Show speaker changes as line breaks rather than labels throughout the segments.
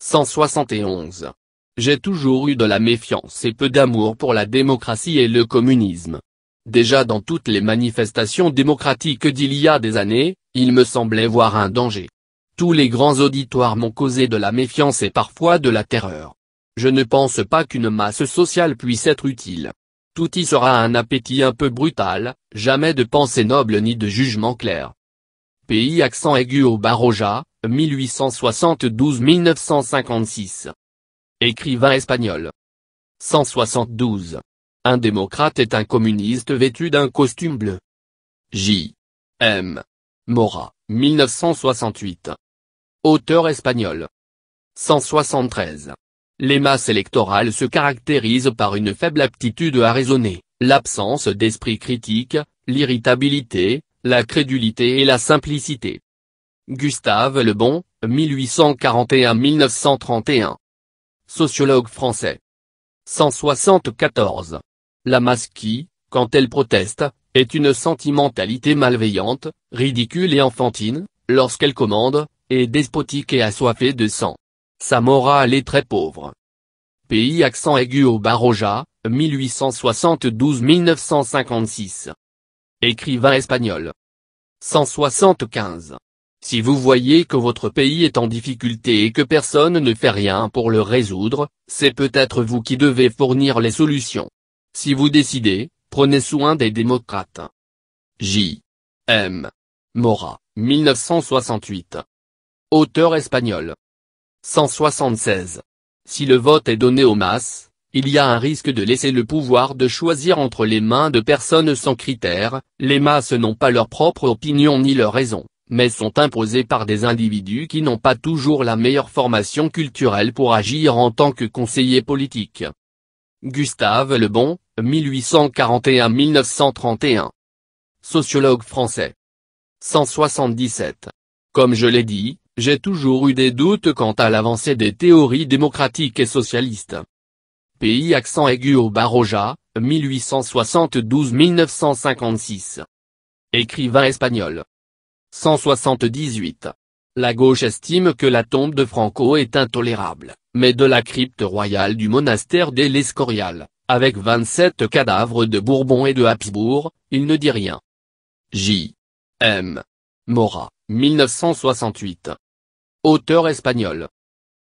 171. J'ai toujours eu de la méfiance et peu d'amour pour la démocratie et le communisme. Déjà dans toutes les manifestations démocratiques d'il y a des années, il me semblait voir un danger. Tous les grands auditoires m'ont causé de la méfiance et parfois de la terreur. Je ne pense pas qu'une masse sociale puisse être utile. Tout y sera un appétit un peu brutal, jamais de pensée noble ni de jugement clair. Pays accent aigu au Baroja, 1872-1956. Écrivain espagnol. 172. Un démocrate est un communiste vêtu d'un costume bleu. J. M. Mora, 1968. Auteur espagnol. 173. Les masses électorales se caractérisent par une faible aptitude à raisonner, l'absence d'esprit critique, l'irritabilité, la crédulité et la simplicité. Gustave Le Bon, 1841-1931. Sociologue français. 174. La masse qui, quand elle proteste, est une sentimentalité malveillante, ridicule et enfantine, lorsqu'elle commande, est despotique et assoiffée de sang. Sa morale est très pauvre. Pays accent aigu au Baroja, 1872-1956. Écrivain espagnol. 175. Si vous voyez que votre pays est en difficulté et que personne ne fait rien pour le résoudre, c'est peut-être vous qui devez fournir les solutions. Si vous décidez, prenez soin des démocrates. J. M. Mora, 1968. Auteur espagnol. 176. Si le vote est donné aux masses, il y a un risque de laisser le pouvoir de choisir entre les mains de personnes sans critères. Les masses n'ont pas leur propre opinion ni leur raison, mais sont imposées par des individus qui n'ont pas toujours la meilleure formation culturelle pour agir en tant que conseillers politiques. Gustave Le Bon, 1841-1931. Sociologue français. 177. Comme je l'ai dit, j'ai toujours eu des doutes quant à l'avancée des théories démocratiques et socialistes. Pays accent aigu au Baroja, 1872-1956. Écrivain espagnol. 178. La gauche estime que la tombe de Franco est intolérable, mais de la crypte royale du monastère d'El Escorial, avec 27 cadavres de Bourbon et de Habsbourg, il ne dit rien. J. M. Mora, 1968. Auteur espagnol.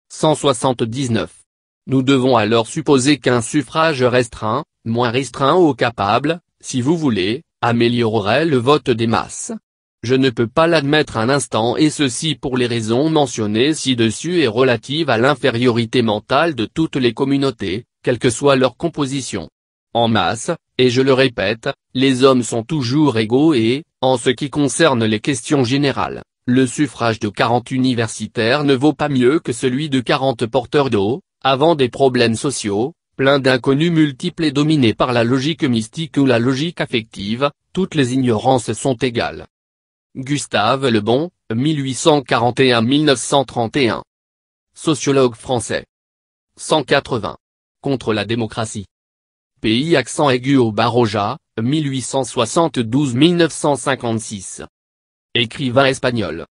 179. Nous devons alors supposer qu'un suffrage restreint, moins restreint ou capable, si vous voulez, améliorerait le vote des masses. Je ne peux pas l'admettre un instant et ceci pour les raisons mentionnées ci-dessus et relatives à l'infériorité mentale de toutes les communautés, quelle que soit leur composition. En masse, et je le répète, les hommes sont toujours égaux et, en ce qui concerne les questions générales, le suffrage de 40 universitaires ne vaut pas mieux que celui de 40 porteurs d'eau, avant des problèmes sociaux, pleins d'inconnus multiples et dominés par la logique mystique ou la logique affective, toutes les ignorances sont égales. Gustave Le Bon, 1841-1931. Sociologue français. 180. Contre la démocratie. Pays accent aigu au Baroja, 1872-1956. Écrivain espagnol.